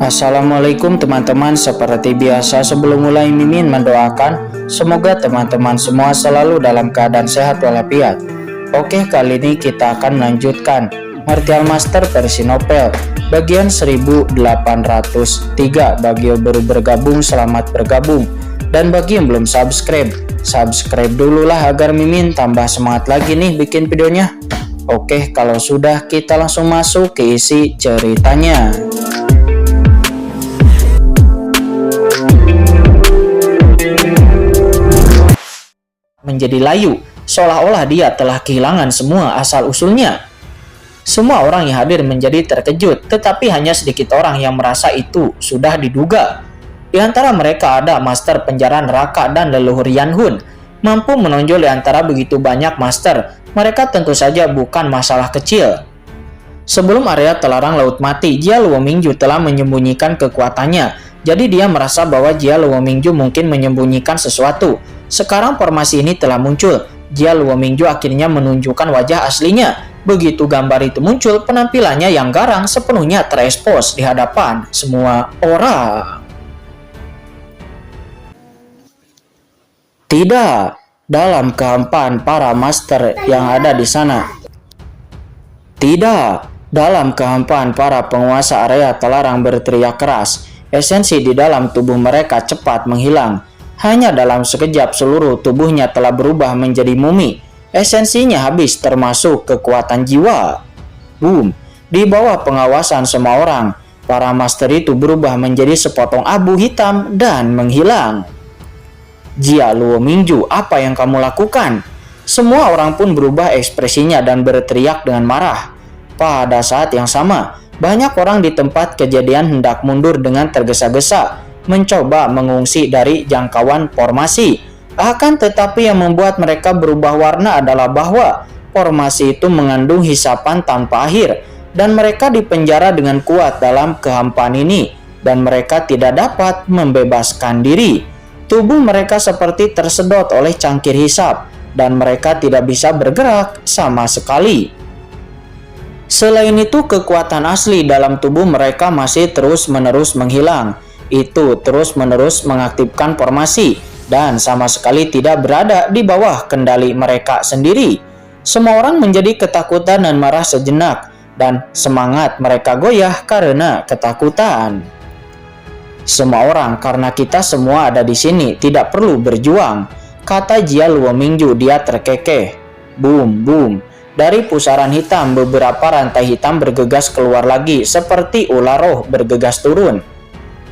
Assalamualaikum teman-teman, seperti biasa sebelum mulai Mimin mendoakan semoga teman-teman semua selalu dalam keadaan sehat walafiat. Oke, kali ini kita akan melanjutkan Martial Master versi novel bagian 1803. Bagi yang baru bergabung, selamat bergabung, dan bagi yang belum subscribe dulu lah agar Mimin tambah semangat lagi nih bikin videonya. Oke, kalau sudah kita langsung masuk ke isi ceritanya. Menjadi layu, seolah-olah dia telah kehilangan semua asal-usulnya. Semua orang yang hadir menjadi terkejut, tetapi hanya sedikit orang yang merasa itu sudah diduga. Di antara mereka ada Master Penjara Neraka dan leluhur Yanhun. Mampu menonjol di antara begitu banyak master, mereka tentu saja bukan masalah kecil. Sebelum area terlarang Laut Mati, Jia Luomingju telah menyembunyikan kekuatannya. Jadi dia merasa bahwa Jia Luomingju mungkin menyembunyikan sesuatu. Sekarang formasi ini telah muncul. Jia Luomingju akhirnya menunjukkan wajah aslinya. Begitu gambar itu muncul, penampilannya yang garang sepenuhnya terekspos di hadapan semua orang. Tidak, dalam kehampaan para master yang ada di sana. Tidak, dalam kehampaan para penguasa area terlarang berteriak keras. Esensi di dalam tubuh mereka cepat menghilang. Hanya dalam sekejap seluruh tubuhnya telah berubah menjadi mumi. Esensinya habis termasuk kekuatan jiwa. Boom! Di bawah pengawasan semua orang, para master itu berubah menjadi sepotong abu hitam dan menghilang. Jia Luomingju, apa yang kamu lakukan? Semua orang pun berubah ekspresinya dan berteriak dengan marah. Pada saat yang sama, banyak orang di tempat kejadian hendak mundur dengan tergesa-gesa, mencoba mengungsi dari jangkauan formasi. Akan tetapi yang membuat mereka berubah warna adalah bahwa formasi itu mengandung hisapan tanpa akhir, dan mereka dipenjara dengan kuat dalam kehampaan ini, dan mereka tidak dapat membebaskan diri. Tubuh mereka seperti tersedot oleh cangkir hisap, dan mereka tidak bisa bergerak sama sekali. Selain itu, kekuatan asli dalam tubuh mereka masih terus-menerus menghilang. Itu terus-menerus mengaktifkan formasi dan sama sekali tidak berada di bawah kendali mereka sendiri. Semua orang menjadi ketakutan dan marah sejenak, dan semangat mereka goyah karena ketakutan. Semua orang, karena kita semua ada di sini, tidak perlu berjuang, kata Jia Luomingju. Dia terkekeh. Boom, boom. Dari pusaran hitam, beberapa rantai hitam bergegas keluar lagi, seperti ular roh bergegas turun.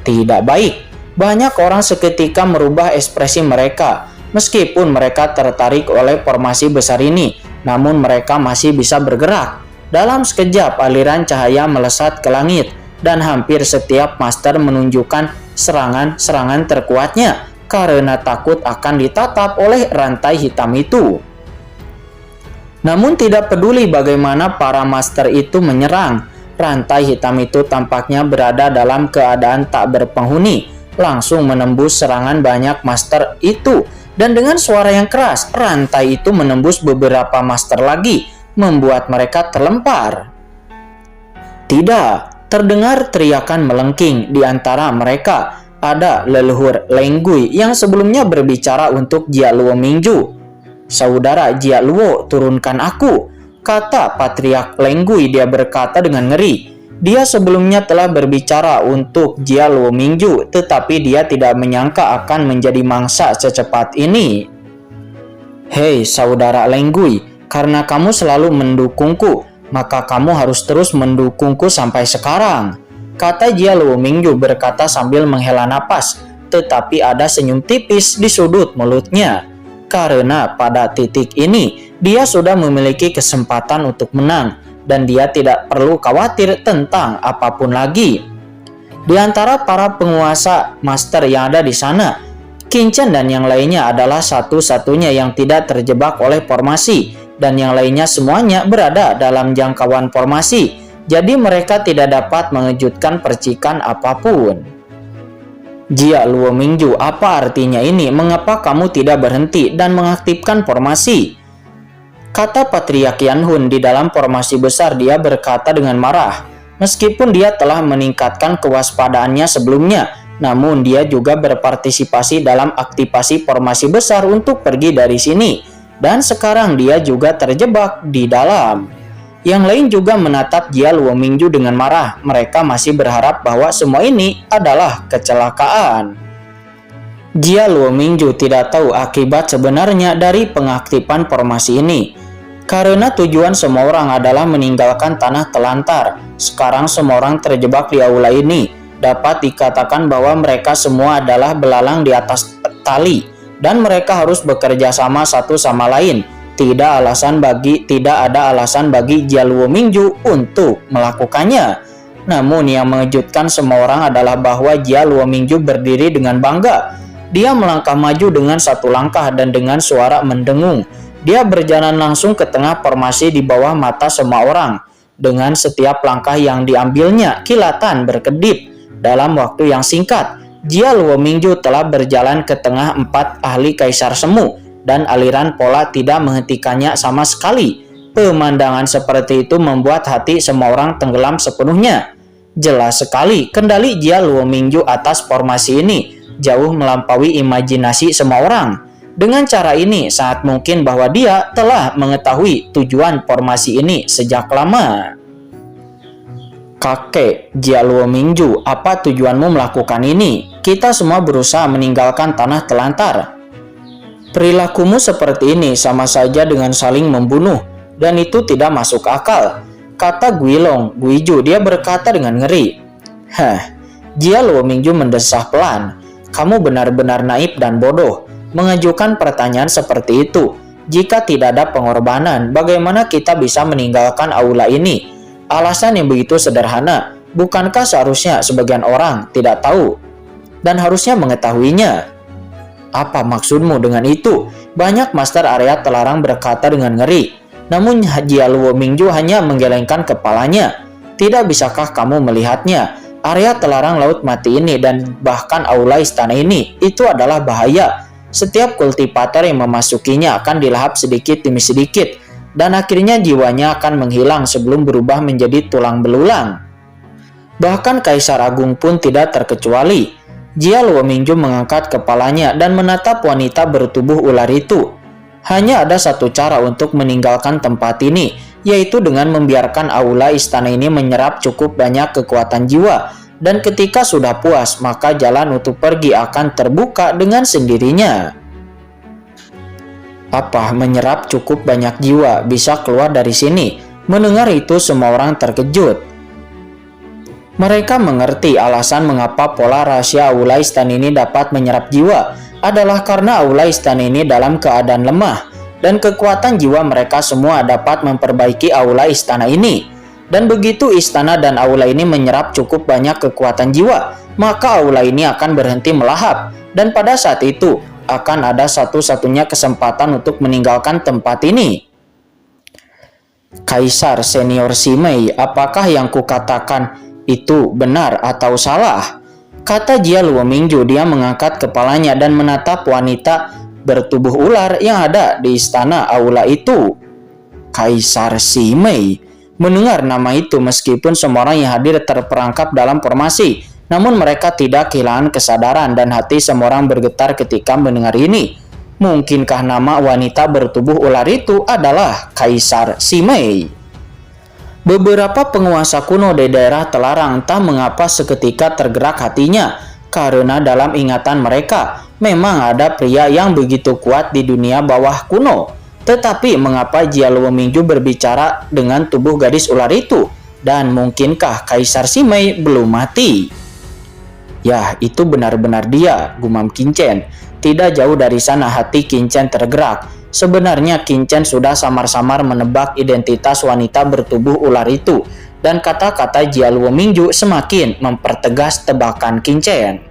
Tidak baik. Banyak orang seketika merubah ekspresi mereka. Meskipun mereka tertarik oleh formasi besar ini, namun mereka masih bisa bergerak. Dalam sekejap, aliran cahaya melesat ke langit, dan hampir setiap master menunjukkan serangan-serangan terkuatnya karena takut akan ditatap oleh rantai hitam itu. Namun tidak peduli bagaimana para master itu menyerang, rantai hitam itu tampaknya berada dalam keadaan tak berpenghuni, langsung menembus serangan banyak master itu, dan dengan suara yang keras, rantai itu menembus beberapa master lagi, membuat mereka terlempar. Tidak. Terdengar teriakan melengking di antara mereka. Ada leluhur Lenggui yang sebelumnya berbicara untuk Jia Luomingju. Saudara Jia Luo, turunkan aku, kata Patriark Lenggui. Dia berkata dengan ngeri. Dia sebelumnya telah berbicara untuk Jia Luomingju, tetapi dia tidak menyangka akan menjadi mangsa secepat ini. Hei saudara Lenggui, karena kamu selalu mendukungku, maka kamu harus terus mendukungku sampai sekarang, kata Jia Luomingju berkata sambil menghela napas, tetapi ada senyum tipis di sudut mulutnya. Karena pada titik ini, dia sudah memiliki kesempatan untuk menang, dan dia tidak perlu khawatir tentang apapun lagi. Di antara para penguasa master yang ada di sana, Qin Chen dan yang lainnya adalah satu-satunya yang tidak terjebak oleh formasi, dan yang lainnya semuanya berada dalam jangkauan formasi, jadi mereka tidak dapat mengejutkan percikan apapun. Jia Luomingju, apa artinya ini? Mengapa kamu tidak berhenti dan mengaktifkan formasi? Kata Patriark Yanhun. Di dalam formasi besar dia berkata dengan marah. Meskipun dia telah meningkatkan kewaspadaannya sebelumnya, namun dia juga berpartisipasi dalam aktivasi formasi besar untuk pergi dari sini. Dan sekarang dia juga terjebak di dalam. Yang lain juga menatap Jia Luomingju dengan marah. Mereka masih berharap bahwa semua ini adalah kecelakaan. Jia Luomingju tidak tahu akibat sebenarnya dari pengaktifan formasi ini. Karena tujuan semua orang adalah meninggalkan tanah telantar. Sekarang semua orang terjebak di aula ini. Dapat dikatakan bahwa mereka semua adalah belalang di atas tali. Dan mereka harus bekerja sama satu sama lain. Tidak ada alasan bagi Jia Luomingju untuk melakukannya. Namun yang mengejutkan semua orang adalah bahwa Jia Luomingju berdiri dengan bangga. Dia melangkah maju dengan satu langkah dan dengan suara mendengung. Dia berjalan langsung ke tengah formasi di bawah mata semua orang. Dengan setiap langkah yang diambilnya, kilatan berkedip. Dalam waktu yang singkat, Jia Luomingju telah berjalan ke tengah 4 ahli kaisar semu. Dan aliran pola tidak menghentikannya sama sekali. Pemandangan seperti itu membuat hati semua orang tenggelam sepenuhnya. Jelas sekali, kendali Jia Luomingju atas formasi ini jauh melampaui imajinasi semua orang. Dengan cara ini, sangat mungkin bahwa dia telah mengetahui tujuan formasi ini sejak lama. Kakek Jia Luomingju, apa tujuanmu melakukan ini? Kita semua berusaha meninggalkan tanah telantar. Perilakumu seperti ini sama saja dengan saling membunuh, dan itu tidak masuk akal, kata Guilong Guiju. Dia berkata dengan ngeri. Jia Luomingju mendesah pelan. Kamu benar-benar naif dan bodoh mengajukan pertanyaan seperti itu. Jika tidak ada pengorbanan, bagaimana kita bisa meninggalkan aula ini? Alasan yang begitu sederhana. Bukankah seharusnya sebagian orang tidak tahu dan harusnya mengetahuinya? Apa maksudmu dengan itu? Banyak master area terlarang berkata dengan ngeri. Namun Jia Luomingju hanya menggelengkan kepalanya. Tidak bisakah kamu melihatnya? Area terlarang laut mati ini dan bahkan aula istana ini, itu adalah bahaya. Setiap kultivator yang memasukinya akan dilahap sedikit demi sedikit, dan akhirnya jiwanya akan menghilang sebelum berubah menjadi tulang belulang. Bahkan Kaisar Agung pun tidak terkecuali. Jia Luomingju mengangkat kepalanya dan menatap wanita bertubuh ular itu. Hanya ada satu cara untuk meninggalkan tempat ini, yaitu dengan membiarkan aula istana ini menyerap cukup banyak kekuatan jiwa. Dan ketika sudah puas, maka jalan untuk pergi akan terbuka dengan sendirinya. Apa menyerap cukup banyak jiwa bisa keluar dari sini? Mendengar itu semua orang terkejut. Mereka mengerti alasan mengapa pola rahasia aula istana ini dapat menyerap jiwa adalah karena aula istana ini dalam keadaan lemah dan kekuatan jiwa mereka semua dapat memperbaiki aula istana ini. Dan begitu istana dan aula ini menyerap cukup banyak kekuatan jiwa, maka aula ini akan berhenti melahap dan pada saat itu akan ada satu-satunya kesempatan untuk meninggalkan tempat ini. Kaisar senior Simei, apakah yang kukatakan itu benar atau salah? Kata Jia Luomingju. Dia mengangkat kepalanya dan menatap wanita bertubuh ular yang ada di istana aula itu. Kaisar Simei. Mendengar nama itu, meskipun semua orang yang hadir terperangkap dalam formasi, namun mereka tidak kehilangan kesadaran dan hati semua orang bergetar ketika mendengar ini. Mungkinkah nama wanita bertubuh ular itu adalah Kaisar Simei? Beberapa penguasa kuno di daerah terlarang entah mengapa seketika tergerak hatinya, karena dalam ingatan mereka memang ada pria yang begitu kuat di dunia bawah kuno. Tetapi mengapa Jia Luomingju berbicara dengan tubuh gadis ular itu? Dan mungkinkah Kaisar Simei belum mati? Ya, itu benar-benar dia, gumam Qinchen. Tidak jauh dari sana hati Qinchen tergerak. Sebenarnya Qinchen sudah samar-samar menebak identitas wanita bertubuh ular itu. Dan kata-kata Jia Luomingju semakin mempertegas tebakan Qinchen.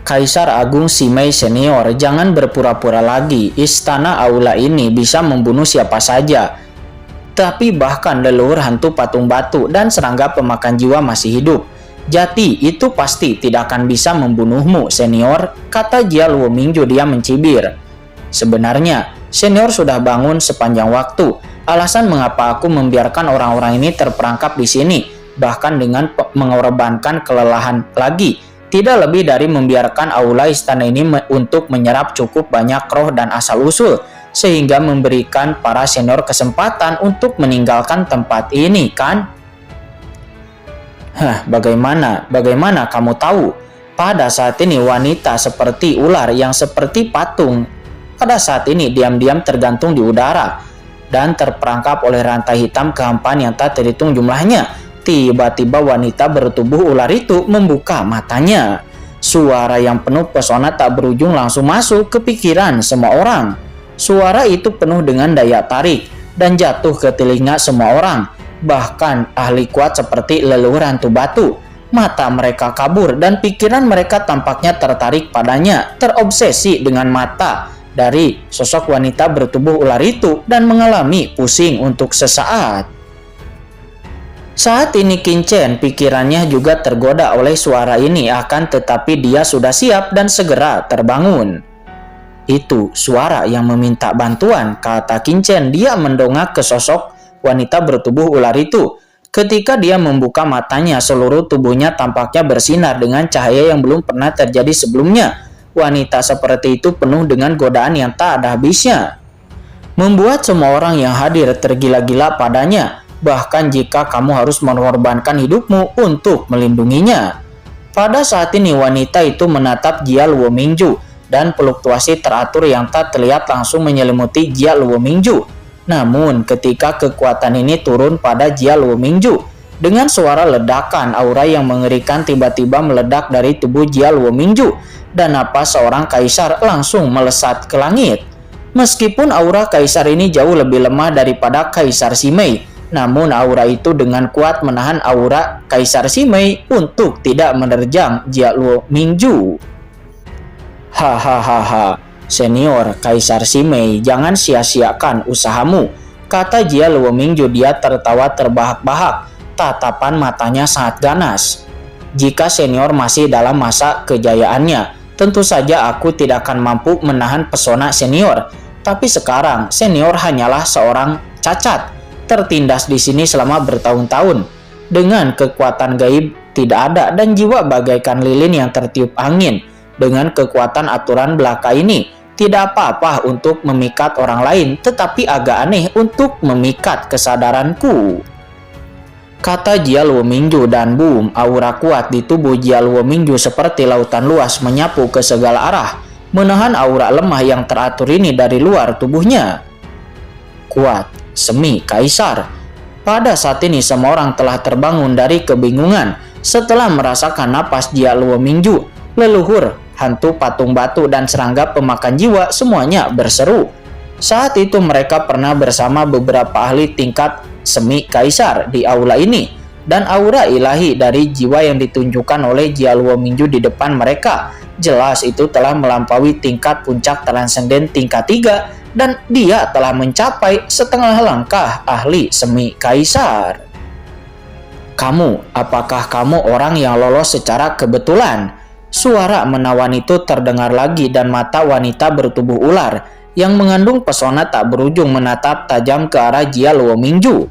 Kaisar Agung Simei Senior, jangan berpura-pura lagi. Istana aula ini bisa membunuh siapa saja. Tapi bahkan leluhur hantu patung batu dan serangga pemakan jiwa masih hidup. Jati itu pasti tidak akan bisa membunuhmu, Senior, kata Jia Luomingju. Dia mencibir. Sebenarnya, Senior sudah bangun sepanjang waktu. Alasan mengapa aku membiarkan orang-orang ini terperangkap di sini bahkan dengan mengorbankan kelelahan lagi. Tidak lebih dari membiarkan aula istana ini untuk menyerap cukup banyak roh dan asal-usul, sehingga memberikan para senior kesempatan untuk meninggalkan tempat ini, kan? Bagaimana kamu tahu? Pada saat ini wanita seperti ular yang seperti patung pada saat ini diam-diam tergantung di udara dan terperangkap oleh rantai hitam kehampaan yang tak terhitung jumlahnya. Tiba-tiba wanita bertubuh ular itu membuka matanya. Suara yang penuh pesona tak berujung langsung masuk ke pikiran semua orang. Suara itu penuh dengan daya tarik dan jatuh ke telinga semua orang. Bahkan ahli kuat seperti leluhur hantu batu. Mata mereka kabur dan pikiran mereka tampaknya tertarik padanya, terobsesi dengan mata dari sosok wanita bertubuh ular itu dan mengalami pusing untuk sesaat. Saat ini Qin Chen pikirannya juga tergoda oleh suara ini, akan tetapi dia sudah siap dan segera terbangun. Itu suara yang meminta bantuan, kata Qin Chen. Dia mendongak ke sosok wanita bertubuh ular itu. Ketika dia membuka matanya, seluruh tubuhnya tampaknya bersinar dengan cahaya yang belum pernah terjadi sebelumnya. Wanita seperti itu penuh dengan godaan yang tak ada habisnya, membuat semua orang yang hadir tergila-gila padanya. Bahkan jika kamu harus mengorbankan hidupmu untuk melindunginya. Pada saat ini wanita itu menatap Jia Luo Mingju dan fluktuasi teratur yang tak terlihat langsung menyelimuti Jia Luo Mingju. Namun ketika kekuatan ini turun pada Jia Luo Mingju, dengan suara ledakan aura yang mengerikan tiba-tiba meledak dari tubuh Jia Luo Mingju dan napas seorang kaisar langsung melesat ke langit. Meskipun aura kaisar ini jauh lebih lemah daripada Kaisar Simei, namun aura itu dengan kuat menahan aura Kaisar Simei untuk tidak menerjang Jia Luo Mingju. Hahaha, senior Kaisar Simei, jangan sia-siakan usahamu, kata Jia Luo Mingju. Dia tertawa terbahak-bahak, tatapan matanya sangat ganas. Jika senior masih dalam masa kejayaannya, tentu saja aku tidak akan mampu menahan pesona senior. Tapi sekarang senior hanyalah seorang cacat, tertindas di sini selama bertahun-tahun dengan kekuatan gaib tidak ada dan jiwa bagaikan lilin yang tertiup angin. Dengan kekuatan aturan belaka ini tidak apa-apa untuk memikat orang lain, tetapi agak aneh untuk memikat kesadaranku, kata Jia Luo Mingju. Dan boom, aura kuat di tubuh Jia Luo Mingju seperti lautan luas menyapu ke segala arah, menahan aura lemah yang teratur ini dari luar tubuhnya. Kuat semi kaisar. Pada saat ini semua orang telah terbangun dari kebingungan setelah merasakan napas Jia Luo Mingju. Leluhur, hantu patung batu dan serangga pemakan jiwa semuanya berseru. Saat itu mereka pernah bersama beberapa ahli tingkat semi kaisar di aula ini, dan aura ilahi dari jiwa yang ditunjukkan oleh Jia Luo Mingju di depan mereka jelas itu telah melampaui tingkat puncak transenden tingkat 3. Dan dia telah mencapai setengah langkah ahli semi kaisar. Apakah kamu orang yang lolos secara kebetulan? Suara menawan itu terdengar lagi dan mata wanita bertubuh ular yang mengandung pesona tak berujung menatap tajam ke arah Jia Luo Mingju.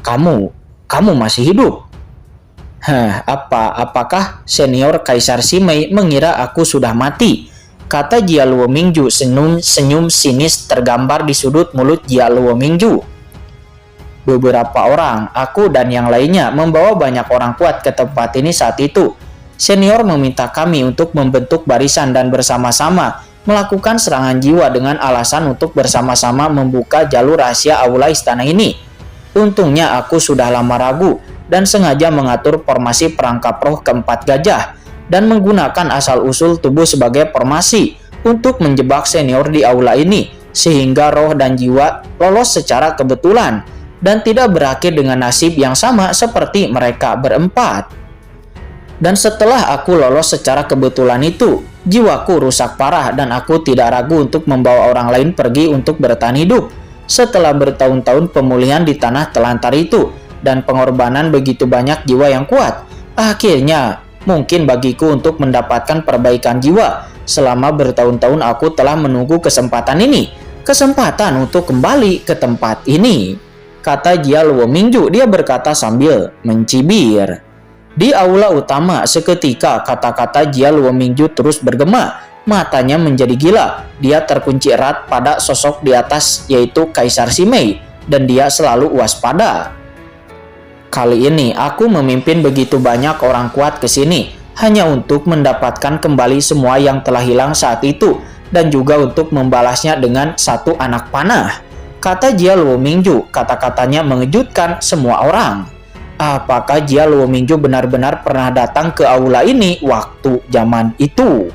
Kamu masih hidup? Apakah senior Kaisar Simei mengira aku sudah mati? Kata Jia Luo Mingju. Senyum sinis tergambar di sudut mulut Jia Luo Mingju. Beberapa orang, aku dan yang lainnya, membawa banyak orang kuat ke tempat ini saat itu. Senior meminta kami untuk membentuk barisan dan bersama-sama melakukan serangan jiwa dengan alasan untuk bersama-sama membuka jalur rahasia aula istana ini. Untungnya aku sudah lama ragu dan sengaja mengatur formasi perangkap roh keempat gajah dan menggunakan asal-usul tubuh sebagai formasi untuk menjebak senior di aula ini, sehingga roh dan jiwa lolos secara kebetulan dan tidak berakhir dengan nasib yang sama seperti mereka berempat. Dan setelah aku lolos secara kebetulan itu, jiwaku rusak parah dan aku tidak ragu untuk membawa orang lain pergi untuk bertahan hidup. Setelah bertahun-tahun pemulihan di tanah telantar itu dan pengorbanan begitu banyak jiwa yang kuat, akhirnya mungkin bagiku untuk mendapatkan perbaikan jiwa. Selama bertahun-tahun aku telah menunggu kesempatan ini, kesempatan untuk kembali ke tempat ini. kata Jia Luomingju. Dia berkata sambil mencibir. Di aula utama, seketika kata-kata Jia Luomingju terus bergema. Matanya menjadi gila. Dia terkunci erat pada sosok di atas, yaitu Kaisar Simei, dan dia selalu waspada. Kali ini aku memimpin begitu banyak orang kuat ke sini, hanya untuk mendapatkan kembali semua yang telah hilang saat itu, dan juga untuk membalasnya dengan satu anak panah, kata Jia Luomingju. Kata-katanya mengejutkan semua orang. Apakah Jia Luomingju benar-benar pernah datang ke aula ini waktu zaman itu?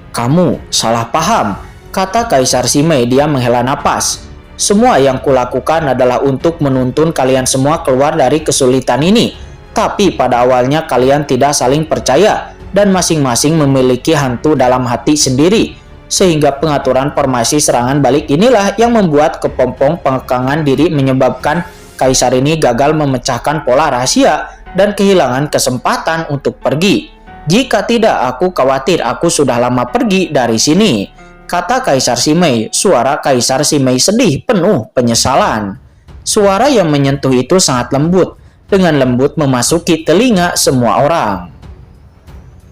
Kamu salah paham, kata Kaisar Simei. Dia menghela napas. Semua yang kulakukan adalah untuk menuntun kalian semua keluar dari kesulitan ini. Tapi pada awalnya kalian tidak saling percaya dan masing-masing memiliki hantu dalam hati sendiri. Sehingga pengaturan formasi serangan balik inilah yang membuat kepompong pengekangan diri menyebabkan Kaisar ini gagal memecahkan pola rahasia dan kehilangan kesempatan untuk pergi. Jika tidak, aku khawatir aku sudah lama pergi dari sini, kata Kaisar Simei. Suara Kaisar Simei sedih, penuh penyesalan. Suara yang menyentuh itu sangat lembut, dengan lembut memasuki telinga semua orang.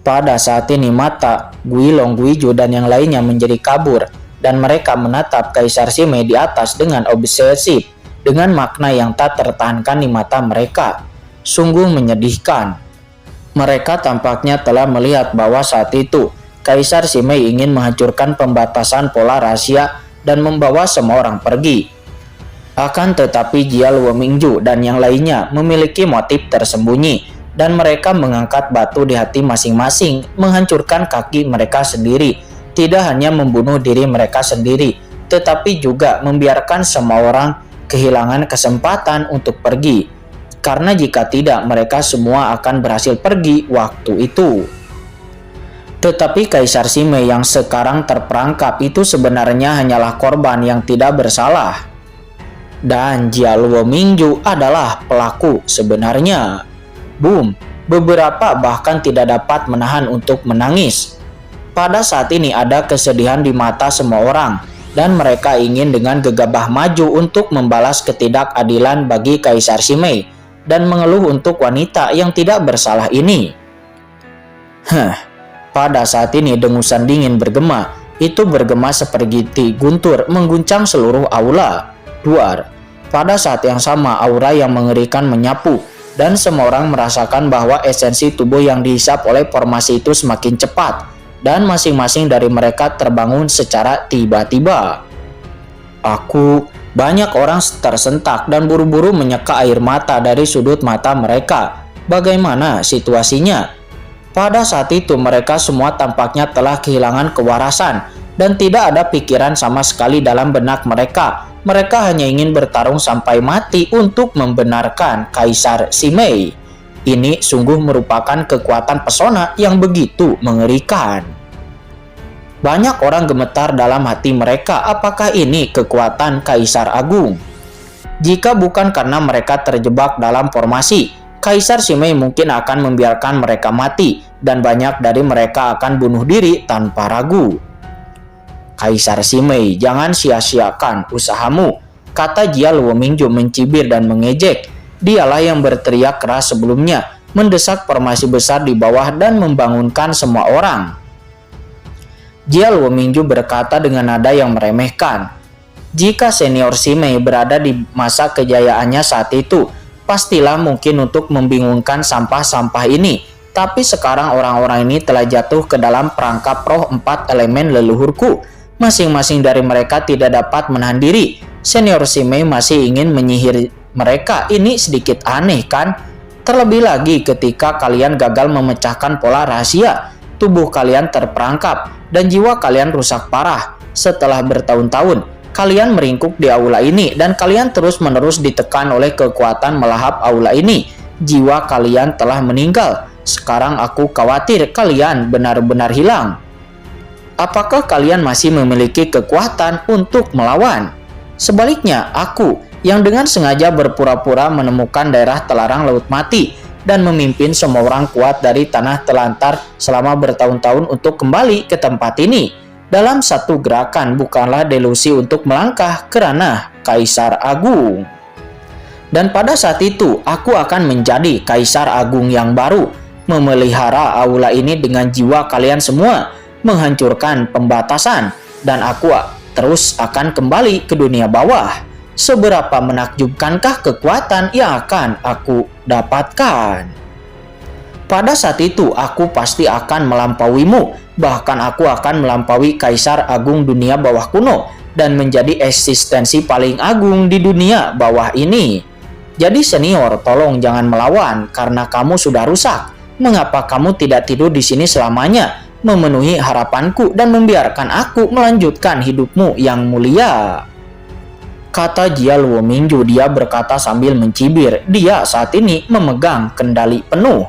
Pada saat ini mata Guilong, Guiju dan yang lainnya menjadi kabur, dan mereka menatap Kaisar Simei di atas dengan obsesif, dengan makna yang tak tertahankan di mata mereka. Sungguh menyedihkan. Mereka tampaknya telah melihat bahwa saat itu Kaisar Simei ingin menghancurkan pembatasan pola rahasia dan membawa semua orang pergi. Akan tetapi Jia Luomingju dan yang lainnya memiliki motif tersembunyi, dan mereka mengangkat batu di hati masing-masing, menghancurkan kaki mereka sendiri. Tidak hanya membunuh diri mereka sendiri, tetapi juga membiarkan semua orang kehilangan kesempatan untuk pergi. Karena jika tidak, mereka semua akan berhasil pergi waktu itu. Tetapi Kaisar Simei yang sekarang terperangkap itu sebenarnya hanyalah korban yang tidak bersalah. Dan Jia Luomingju adalah pelaku sebenarnya. Boom, beberapa bahkan tidak dapat menahan untuk menangis. Pada saat ini ada kesedihan di mata semua orang, dan mereka ingin dengan gegabah maju untuk membalas ketidakadilan bagi Kaisar Simei dan mengeluh untuk wanita yang tidak bersalah ini. Pada saat ini dengusan dingin bergema. Itu bergema seperti guntur mengguncang seluruh aula. Duar. Pada saat yang sama aura yang mengerikan menyapu, dan semua orang merasakan bahwa esensi tubuh yang dihisap oleh formasi itu semakin cepat, dan masing-masing dari mereka terbangun secara tiba-tiba. Banyak orang tersentak dan buru-buru menyeka air mata dari sudut mata mereka. Bagaimana situasinya? Pada saat itu mereka semua tampaknya telah kehilangan kewarasan dan tidak ada pikiran sama sekali dalam benak mereka. Mereka hanya ingin bertarung sampai mati untuk membenarkan Kaisar Simei. Ini sungguh merupakan kekuatan pesona yang begitu mengerikan. Banyak orang gemetar dalam hati mereka, apakah ini kekuatan Kaisar Agung? Jika bukan karena mereka terjebak dalam formasi, Kaisar Simei mungkin akan membiarkan mereka mati, dan banyak dari mereka akan bunuh diri tanpa ragu. Kaisar Simei, jangan sia-siakan usahamu, kata Jia Luomingju mencibir dan mengejek. Dialah yang berteriak keras sebelumnya, mendesak formasi besar di bawah dan membangunkan semua orang. Jia Luomingju berkata dengan nada yang meremehkan, jika senior Simei berada di masa kejayaannya saat itu, pastilah mungkin untuk membingungkan sampah-sampah ini. Tapi sekarang orang-orang ini telah jatuh ke dalam perangkap roh 4 elemen leluhurku. Masing-masing dari mereka tidak dapat menahan diri. Senior Simei masih ingin menyihir mereka. Ini sedikit aneh kan? Terlebih lagi ketika kalian gagal memecahkan pola rahasia. Tubuh kalian terperangkap dan jiwa kalian rusak parah. Setelah bertahun-tahun, kalian meringkuk di aula ini dan kalian terus-menerus ditekan oleh kekuatan melahap aula ini. Jiwa kalian telah meninggal. Sekarang aku khawatir kalian benar-benar hilang. Apakah kalian masih memiliki kekuatan untuk melawan? Sebaliknya, aku yang dengan sengaja berpura-pura menemukan daerah telarang Laut Mati dan memimpin semua orang kuat dari tanah telantar selama bertahun-tahun untuk kembali ke tempat ini. Dalam satu gerakan, bukanlah delusi untuk melangkah ke ranah Kaisar Agung. Dan pada saat itu, aku akan menjadi Kaisar Agung yang baru, memelihara aula ini dengan jiwa kalian semua, menghancurkan pembatasan, dan aku terus akan kembali ke dunia bawah. Seberapa menakjubkankah kekuatan yang akan aku dapatkan? Pada saat itu, aku pasti akan melampauimu, bahkan aku akan melampaui Kaisar Agung dunia bawah kuno, dan menjadi eksistensi paling agung di dunia bawah ini. Jadi senior, tolong jangan melawan karena kamu sudah rusak. Mengapa kamu tidak tidur di sini selamanya, memenuhi harapanku dan membiarkan aku melanjutkan hidupmu yang mulia? Kata Jia Luo Mingju, dia berkata sambil mencibir. Dia saat ini memegang kendali penuh.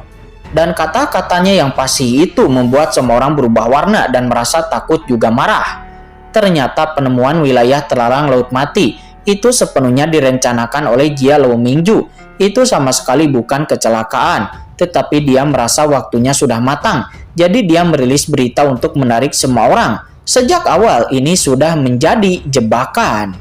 Dan kata-katanya yang pasti itu membuat semua orang berubah warna dan merasa takut juga marah. Ternyata penemuan wilayah terlarang Laut Mati itu sepenuhnya direncanakan oleh Jia Luo Mingju. Itu sama sekali bukan kecelakaan, tetapi dia merasa waktunya sudah matang. Jadi dia merilis berita untuk menarik semua orang. Sejak awal ini sudah menjadi jebakan.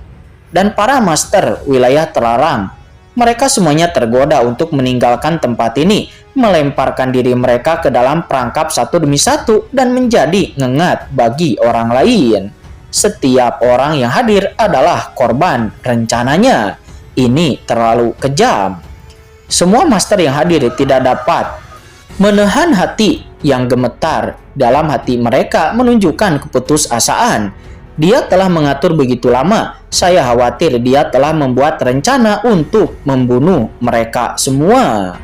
Dan para master wilayah terlarang, mereka semuanya tergoda untuk meninggalkan tempat ini, melemparkan diri mereka ke dalam perangkap satu demi satu dan menjadi ngengat bagi orang lain. Setiap orang yang hadir adalah korban rencananya. Ini terlalu kejam. Semua master yang hadir tidak dapat menahan hati yang gemetar. Dalam hati mereka menunjukkan keputusasaan. Dia telah mengatur begitu lama. Saya khawatir dia telah membuat rencana untuk membunuh mereka semua.